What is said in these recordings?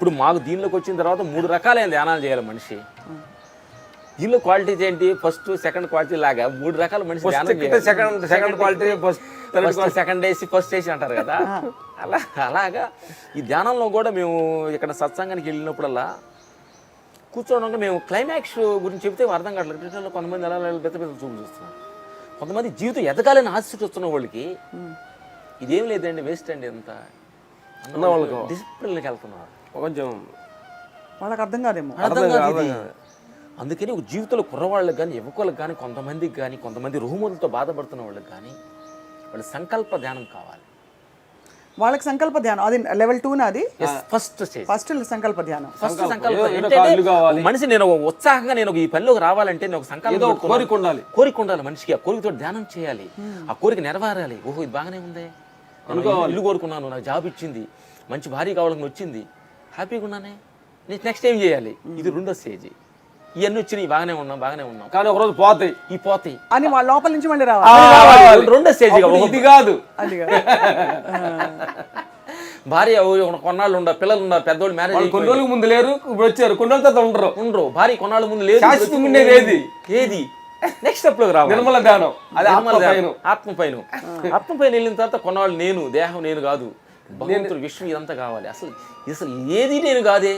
ఇప్పుడు మాకు దీనిలోకి వచ్చిన తర్వాత 3 రకాలైన ధ్యానాలు చేయాలి మనిషి. దీనిలో క్వాలిటీస్ ఏంటి? ఫస్ట్ సెకండ్ క్వాలిటీ లాగా 3 రకాల మనిషి second quality second AC first AC అంటారు కదా, అలాగా ఈ ధ్యానంలో కూడా మేము ఇక్కడ సత్సంగానికి వెళ్ళినప్పుడల్లా కూర్చోవడం మేము క్లైమాక్స్ గురించి చెప్తే అర్థం కావట్లేదు. కొంతమంది అలా పెద్ద పెద్ద చూపు చూస్తున్నారు, కొంతమంది జీవితం ఎదగాలని ఆశ వస్తున్న వాళ్ళకి ఇదేం లేదండి, వేస్ట్ అండి ఎంత వాళ్ళకి డిసిప్లిన్కి వెళ్తున్నారు, కొంచెం వాళ్ళకి అర్థం కాదేమో. అందుకని ఒక జీవితంలో కుర్రవాళ్ళకి కానీ యువకులకు కానీ కొంతమందికి కానీ కొంతమంది రుహుములతో బాధపడుతున్న వాళ్ళకి కానీ వాళ్ళ సంకల్ప ధ్యానం కావాలి. వాళ్ళకి సంకల్ప ధ్యానం అది లెవెల్ 2 నాది ఫస్ట్ సంకల్ప ధ్యానం. ఫస్ట్ సంకల్పం మనిషి నేను ఉత్సాహంగా నేను ఈ పనిలోకి రావాలంటే నేను ఒక సంకల్పం కోరిక ఉండాలి మనిషికి. ఆ కోరికతో ధ్యానం చేయాలి, ఆ కోరిక నెరవేరాలి. ఓహో ఇది బాగానే ఉంది, ఇల్లు కోరుకున్నాను, నాకు జాబ్ ఇచ్చింది, మంచి భార్య కావాలని వచ్చింది, హ్యాపీగా ఉన్నానే, నెక్స్ట్ ఏం చేయాలి? ఇది 2వ స్టేజ్. ఇవన్నీ వచ్చినాయి, బాగానే ఉన్నాం కానీ ఒకరోజు పోతాయి అని వాళ్ళ లోపల నుంచి మళ్ళీ రావాలి. 2వ స్టేజ్ ఇది కాదు. భార్య కొన్నాళ్ళు ఉండరు, పిల్లలు ఉన్నారు, పెద్దోళ్ళు మ్యారేజ్ కొన్ని రోజులకు ముందు లేరు, ఇప్పుడు వచ్చారు, కొన్ని రోజుల తర్వాత ఉండరు. భార్య కొన్నాళ్ళ ముందు లేదు, ఏది నెక్స్ట్ స్టెప్ లోకి రావాలి. నిర్మల ధ్యానం, అది ఆత్మపైన వెళ్ళిన తర్వాత కొన్నాళ్ళు నేను దేహం నేను కాదు, భగవంతుడు విశ్వం ఇదంతా కావాలి. అసలు ఏది నేను కాదే,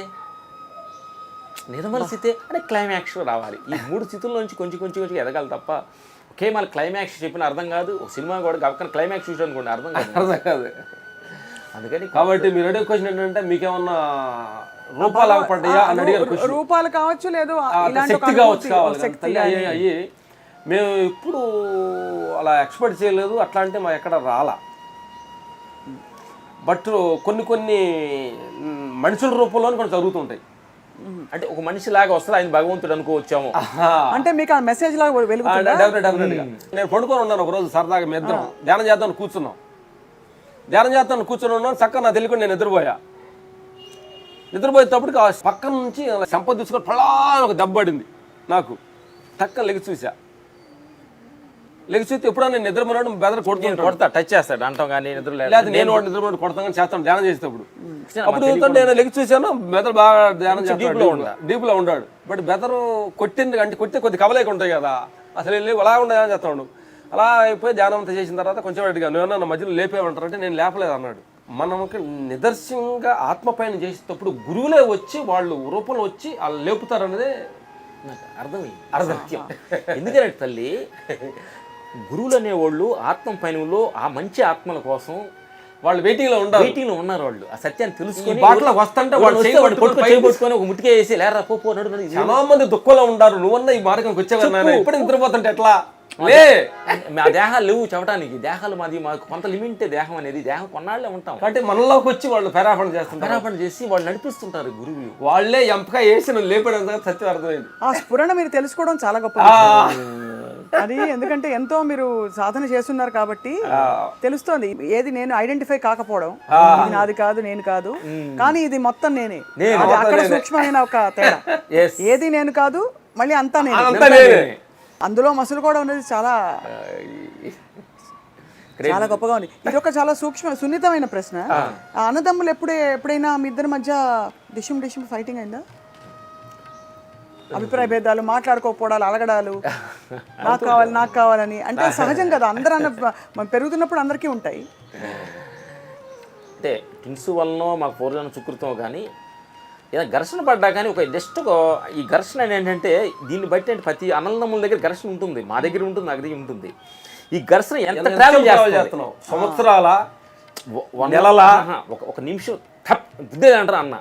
నిర్మల స్థితే అంటే క్లైమాక్స్ రావాలి. ఈ 3 స్థితుల నుంచి కొంచెం ఎదగాలి తప్ప ఒకే మళ్ళీ క్లైమాక్స్ చెప్పిన అర్థం కాదు. ఒక సినిమా కూడా గవకన క్లైమాక్స్ చూసాను అనుకోండి అర్థం కాదు. అందుకని కాబట్టి మీరు అడిగే క్వశ్చన్ ఏంటంటే మీకేమన్నా రూపాలు పడ్డాయా అని అడిగారు. రూపాలు కావచ్చు, లేదు శక్తి కావచ్చు. అయ్యి మేము ఇప్పుడు అలా ఎక్స్పెక్ట్ చేయలేదు, అట్లా అంటే మా ఎక్కడ రాలా. బట్ కొన్ని మనుషుల రూపంలోనే కొన్ని జరుగుతుంటాయి. అంటే ఒక మనిషి లాగా వస్తుంది, ఆయన భగవంతుడు అనుకోవచ్చాము. అంటే మీకు ఆ మెసేజ్ లాగా డెఫినెట్గా నేను పడుకొని ఉన్నాను ఒకరోజు, సరదాగా మీ ఇద్దరం ధ్యానం చేద్దామని కూర్చుని ఉన్నాను. చక్కగా నా తెలియకుండా నేను నిద్రపోయేటప్పటికి ఆ పక్కన నుంచి సంపద తీసుకొని పలా ఒక దెబ్బ పడింది నాకు. టక్క లెగి చూస్తే ఎప్పుడన్నా నేను నిద్రపోయినాడు బెదర కొడతా టచ్ చేస్తాడు అంటాం కానీ లేదు, నేను వాడు నిద్రపోయినట్టు కొడతాను కానీ చేస్తాను ధ్యానం చేసేటప్పుడు. అప్పుడు నేను లెగి చూశాను, బెదర్ బాగా ధ్యానం డీప్ లో ఉన్నాడు. బట్ బెదరు కొట్టింది అంటే కొడితే కొద్ది కవలేక ఉంటాయి కదా, అసలు వెళ్ళి అలా ఉండదని చేస్తాడు. అలా అయిపోయి ధ్యానం అంతా చేసిన తర్వాత కొంచెం అడిగా, నువ్వన్నా నా మధ్యలో లేపేమంటారంటే నేను లేపలేదు అన్నాడు. మనకి నిదర్శనంగా ఆత్మపైన చేసేటప్పుడు గురువులే వచ్చి వాళ్ళు రూపంలో వచ్చి వాళ్ళు లేపుతారనేదే నాకు అర్థం. ఎందుకంటే తల్లి గురువులు అనేవాళ్ళు ఆత్మ పైనలో ఆ మంచి ఆత్మల కోసం వాళ్ళు వెయిటింగ్ లో ఉన్నారు. వాళ్ళు ఆ సత్యాన్ని తెలుసుకొని వస్తుంటే ఒక ముట్టికే వేసి లేరా పో నడు. చాలా మంది దుఃఖంలో ఉంటారు, నువ్వన్నా ఈ మార్గంకి వచ్చావు, ఇప్పుడు నిద్రపోతుంటే ఎట్లా మా దేహాలు లేవు చెప్పడానికి. దేహాలు మాకు కొంత లిమిట్ దేహం అనేది, దేహం కొన్నాళ్ళే ఉంటాం అంటే మనలోకి వచ్చి వాళ్ళు పెరాపణ చేసి వాళ్ళు నడిపిస్తుంటారు గురువులు. వాళ్ళే ఎంపక వేసి లేపడం సత్యం అర్థమైంది. ఆ స్ఫురణ మీరు తెలుసుకోవడం చాలా గొప్ప అది. ఎందుకంటే ఎంతో మీరు సాధన చేస్తున్నారు కాబట్టి తెలుస్తోంది ఏది నేను ఐడెంటిఫై కాకపోవడం, ఇది నాది కాదు, నేను కాదు, కానీ ఇది మొత్తం నేనే. అక్కడ సూక్ష్మమైన ఒక తేడా, ఏది నేను కాదు మళ్ళీ అంతా నేనే. అందులో మసులు కూడా ఉన్నది చాలా గొప్పగా ఉంది. ఇది ఒక చాలా సున్నితమైన ప్రశ్న. అన్నదమ్ములు ఎప్పుడైనా మీ ఇద్దరి మధ్య డిషం ఫైటింగ్ అయిందా? అభిప్రాయ భేదాలు, మాట్లాడుకోకపోవడాలు, అలగడాలు, నాకు కావాలని అంటే సహజం కదా, అందరూ పెరుగుతున్నప్పుడు అందరికీ ఉంటాయి. అంటే టిన్స్ వలన మాకు పూర్వజన్మ సుకృతం కానీ ఏదైనా ఘర్షణ పడ్డా కానీ ఒక జస్ట్ ఈ ఘర్షణ ఏంటంటే దీన్ని బట్టి అంటే ప్రతి అన్నదమ్ముల దగ్గర ఘర్షణ ఉంటుంది, మా దగ్గర ఉంటుంది, నా దగ్గర ఉంటుంది. ఈ ఘర్షణ ఎంత ట్రావెల్ చేస్తున్నావు, సంవత్సరాల నెలల ఒక నిమిషం బుద్ధి లేదంటారా అన్న,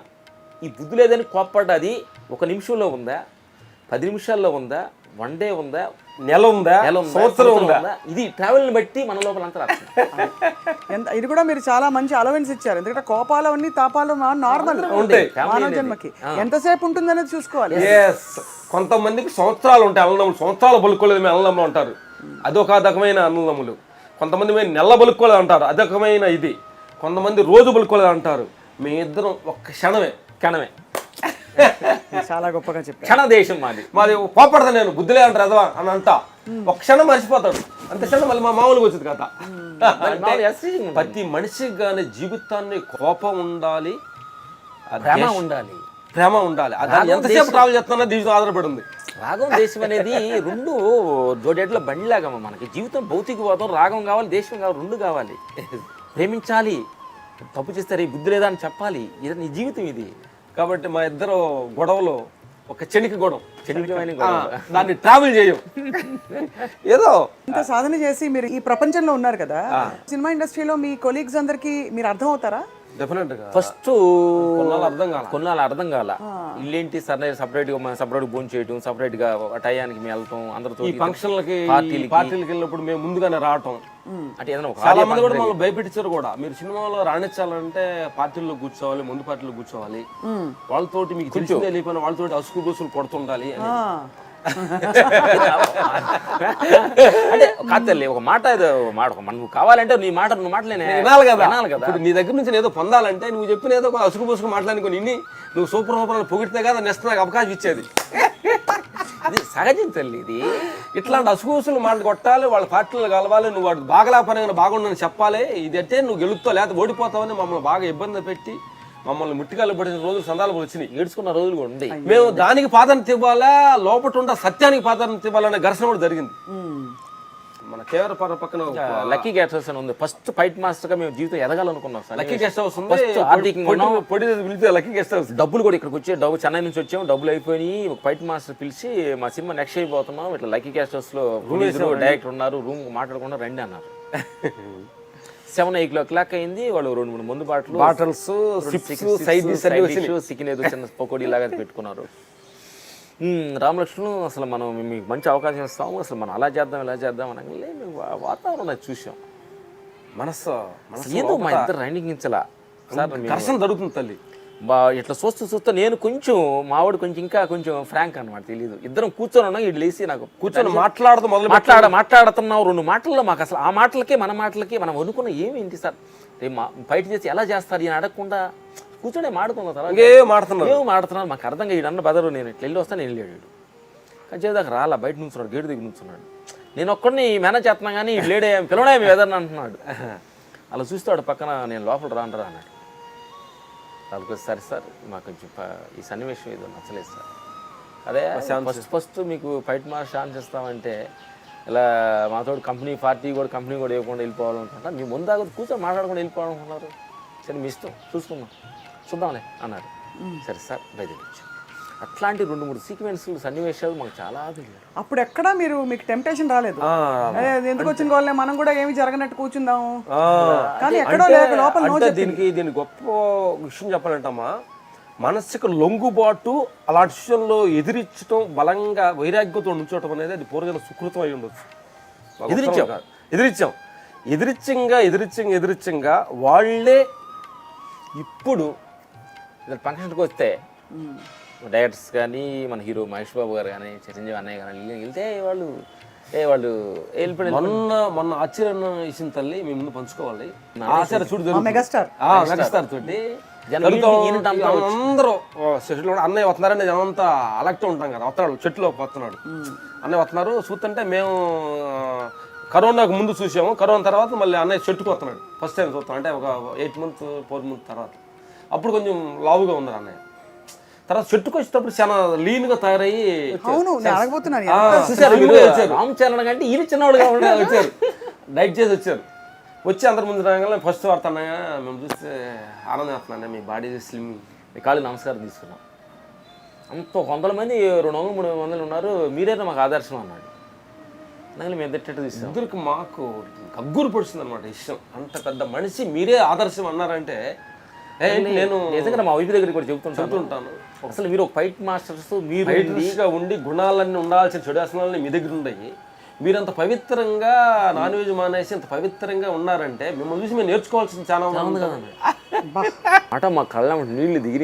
ఈ బుద్ధి లేదని కోప్పడ్డది 1 నిమిషంలో ఉందా, 10 నిమిషాల్లో ఉందా, 1 డే ఉందా, నెల ఉందా, సంవత్సరం ఉందా, ఇది ట్రావెల్ని బట్టి మన లోపల అంతా ఇది కూడా మీరు చాలా మంచి అలవెన్స్ ఇచ్చారు. ఎందుకంటే కోపాలు అన్ని తాపాలు నార్మల్ ఉంటాయి మానవ జన్మకి, ఎంతసేపు ఉంటుంది అనేది చూసుకోవాలి. కొంతమందికి సంవత్సరాలు ఉంటాయి అన్నదమ్ములు, సంవత్సరాలు బలుక్కోలేదు మేము అన్నదమ్ములు అంటారు, అదొక రకమైన అన్నదమ్ములు. కొంతమంది నెల బలుక్కోలేదు అంటారు, అదొకమైన ఇది. కొంతమంది రోజు బలుక్కోలేదు అంటారు. మీ ఇద్దరం ఒక్క క్షణమే చాలా గొప్పగా చెప్పారు. క్షణ దేశం మాది కోపడతా, నేను బుద్ధిలే అంటారు అదవా అని అంటా, ఒక క్షణం మర్చిపోతాడు, అంత క్షణం మళ్ళీ మా మామూలుగా వచ్చింది కదా. ప్రతి మనిషికి కానీ జీవితాన్ని కోపం ఉండాలి, ప్రేమ ఉండాలి. ప్రేమ ఉండాలి. అది ఎంతసేపు ట్రావెల్ చేస్తున్నా దీంతో ఆధారపడి ఉంది. రాగం దేశం అనేది రెండు జోడేట్ల బండిలాగా మనకి. జీవితం భౌతికవాదం, రాగం కావాలి, దేశం కావాలి, రెండు కావాలి. ప్రేమించాలి, తప్పు చేస్తే రే బుద్ధి లేదా అని చెప్పాలి. ఇది నీ జీవితం ఇది. కాబట్టి మా ఇద్దరు గొడవలో ఒక చెనిక గొడవ, చెనికమైన గొడవ. దాన్ని ట్రావెల్ చేయం. ఏదో ఇంత సాధన చేసి మీరు ఈ ప్రపంచంలో ఉన్నారు కదా, సినిమా ఇండస్ట్రీలో మీ కొలీగ్స్ అందరికి మీరు అర్థం అవుతారా? డెఫినెట్ గా ఫస్ట్ కొన్నాళ్ళు అర్థం కాల. ఇల్లేంటి సపరేట్ గా భోజనం చేయటం, సపరేట్ గా టయానికి మేము వెళ్తాం, అందరితో ఈ ఫంక్షన్లకి పార్టీలకి వెళ్ళినప్పుడు మేము ముందుగానే రావటం. అంటే ఏదైనా చాలా మంది కూడా మమ్మల్ని భయపెట్టించారు కూడా. మీరు సినిమాలో రాణించాలంటే పార్టీల్లో కూర్చోవాలి, ముందు పార్టీలో కూర్చోవాలి, వాళ్ళతోటి మీకు తెలిసిందే లేకపోయినా వాళ్ళతోటి అసుకు గోసులు కొడుతుండాలి అని. అంటే కాదు ఒక మాట, నువ్వు కావాలంటే నీ మాట నువ్వు మాటలేనే వినాలి కదా. ఇప్పుడు నీ దగ్గర నుంచి ఏదో పొందాలంటే నువ్వు చెప్పిన ఏదో అసుకు పోసుకు మాట్లాడుకొని ఇన్ని నువ్వు సూపర్ సూపర్ పొగిడితే కదా నెక్స్ట్ నాకు అవకాశం ఇచ్చేది. ఇది సహజం తల్లి. ఇది ఇట్లాంటి అసుగుసులు మాట కొట్టాలి, వాళ్ళ పార్టీలు కలవాలి, నువ్వు వాడు బాగలా పని బాగుండని చెప్పాలి. ఇది అంటే నువ్వు గెలుపుతావు లేకపోతే ఓడిపోతావని మమ్మల్ని బాగా ఇబ్బంది పెట్టి మమ్మల్ని ముట్టికాలు పడిన రోజులు సందాలు వచ్చినాయి, ఏడ్చుకున్న రోజులు కూడా ఉంది. మేము దానికి ప్రాధాన్యత ఇవ్వాలా, లోపల ఉండ సత్యానికి ప్రాధాన్యత ఇవ్వాలనే ఘర్షణ కూడా జరిగింది. మన కేవర పక్కన లక్కీ గెస్ట్ హౌస్ అని ఉంది. ఫస్ట్ ఫైట్ మాస్టర్ గా మేము జీవితం ఎదగాలనుకున్నాం. లక్కీ గెస్ట్ హౌస్ పొడి పిలితే లక్కీ గెస్ట్ హౌస్. డబ్బులు కూడా ఇక్కడికి వచ్చే చెన్నై నుంచి వచ్చాము, డబ్బులు అయిపోయి ఒక ఫైట్ మాస్టర్ పిలిచి మా సినిమా నెక్స్ట్ అయిపోతున్నాం, ఇట్లా లక్కీ గెస్ట్ హౌస్ లో డైరెక్టర్ ఉన్నారు, రూమ్ మాట్లాడకుండా రండి అన్నారు. 7-8 o'clock అయింది. వాళ్ళు 2-3 మందు బాటిల్స్, చికెన్ ఏదో చిన్న పకోడీ లాగా పెట్టుకున్నారు. రామలక్ష్మణ్ అసలు మనం మీకు మంచి అవకాశం ఇస్తాము, అసలు మనం అలా చేద్దాం ఇలా చేద్దాం అనగానే మేము వాతావరణం అది చూసాం. మనసు ఏదో మా ఇద్దరు రైడింగించలా సార్, ఘర్షణ జరుగుతుంది తల్లి. ఇట్లా చూస్తూ నేను కొంచెం మావాడు కొంచెం ఇంకా కొంచెం ఫ్రాంక్ అనమాట, తెలియదు. ఇద్దరం కూర్చొని ఉన్నాం, ఇటు లేచి నాకు కూర్చొని మాట్లాడుతున్నాం 2 మాటల్లో మాకు అసలు ఆ మాటలకి మన మాటలకి మనం అనుకున్న ఏమేంటి సార్ ఫైట్ చేసి ఎలా చేస్తారు ఈయన అడగకుండా కూర్చొని మాడుకున్నాం. తర్వాత ఏమో మాడుతున్నారు మాకు అర్థం కాదు. ఈడన్న బదరు నేను ఇట్లా వెళ్ళి వస్తాను, నేను వెళ్ళాడు కంచేదాకా రాలా, బయట నుంచున్నాడు, గేటు దగ్గర నుంచున్నాడు. నేను ఒక్కడిని మేనేజ్ చేస్తున్నా కానీ లేడే పిల్లడే వెదర్ని అంటున్నాడు. అలా చూస్తాడు పక్కన, నేను లోపల రానరా అన్నాడు. వాళ్ళకి సరే సార్ మాకు కొంచెం ఈ సన్నివేశం ఏదో నచ్చలేదు సార్. అదే ఫస్ట్ మీకు ఫైట్ మాస్ ఛాన్స్ ఇస్తామంటే ఇలా మాతో కంపెనీ కూడా ఇవ్వకుండా వెళ్ళిపోవాలనుకుంటా, మీ ముందాగా కూర్చొని మాట్లాడకుండా వెళ్ళిపోవాలనుకున్నారు. సరే మీ ఇష్టం చూద్దాంలే అన్నారు. సరే సార్ బయలుదేరొచ్చు. అట్లాంటి 2-3 సీక్వెన్స్లు సన్నివేశాలు మాకు చాలా తెలియదు. అప్పుడు ఎక్కడా మీకు టెంప్టేషన్ రాలేదు? ఎందుకు వచ్చిన వాళ్ళే మనం కూడా ఏమి జరగనట్టు కూర్చుందాము, కానీ ఎక్కడో లేక లోపల దీనికి గొప్ప విషయం చెప్పాలంటమ్మా, మనసుకు లొంగుబాటు అలాంటి విషయంలో ఎదిరించడం, బలంగా వైరాగ్యంతో ఉంచడం అనేది అది పూర్వజన సుకృతం అయి ఉండొచ్చు. ఎదిరించంగా వాళ్ళే ఇప్పుడు ఫంక్షన్కి వస్తే డైరెక్టర్స్ కానీ మన హీరో మహేష్ బాబు గారు కానీ చిరంజీవి అన్నయ్య కానీ వెళ్తే వాళ్ళు మొన్న ఆశ్చర్యం ఇచ్చిన తల్లి మీ ముందు పంచుకోవాలి. ఆశ్చర్య చూడు మెగాస్టార్ తోటి అందరూ చెట్లు అన్నయ్య వస్తున్నారని జనంతా అలక్ట్ ఉంటాం కదా, వస్తున్నాడు చెట్టులో వస్తున్నాడు అన్నయ్య వస్తున్నారు చూస్తుంటే మేము కరోనాకు ముందు చూసాము, కరోనా తర్వాత మళ్ళీ అన్నయ్య చెట్టుకు వస్తున్నాడు ఫస్ట్ టైం చూస్తాం. అంటే ఒక 8 months 4 months తర్వాత అప్పుడు కొంచెం లావుగా ఉన్నారు అన్నయ్య. తర్వాత చెట్టుకు వచ్చేటప్పుడు చాలా లీన్ గా తయారయ్యి రామచరణ కంటే ఈయన చిన్నవాడుగా వచ్చారు, డైట్ చేసి వచ్చారు. వచ్చి అందరి ముందు రాగానే ఫస్ట్ వాడుతున్నాయా మేము చూస్తే ఆనందం వేస్తున్నాను, మీ బాడీ స్లిమ్, మీ కాళ్ళు నమస్కారం తీసుకున్నాం. అంత 100 మంది 200-300 ఉన్నారు, మీరైనా మాకు ఆదర్శం అన్నాడు. అందుకని మేము ఎద్దట్టు తీస్తాం. ఇద్దరికి మాకు గగ్గురు పొడిచింది అనమాట ఇష్టం. అంత పెద్ద మనిషి మీరే ఆదర్శం అన్నారంటే నేను నిజంగా మా వైపు దగ్గర కూడా చెబుతుంటాను. అసలు మీరు ఒక ఫైట్ మాస్టర్స్, మీరు ఫైటర్స్గా ఉండి గుణాలన్నీ ఉండాల్సిన చెడు వ్యసనాలన్నీ మీ దగ్గర ఉన్నాయి. మీరంత పవిత్రంగా నాన్ వెజ్ మానేసి అంత పవిత్రంగా ఉన్నారంటే మిమ్మల్ని చూసి మేము నేర్చుకోవాల్సింది చాలా ఉంది కదండి. మాట మా కళ్ళ నీళ్లు దిగినాయి.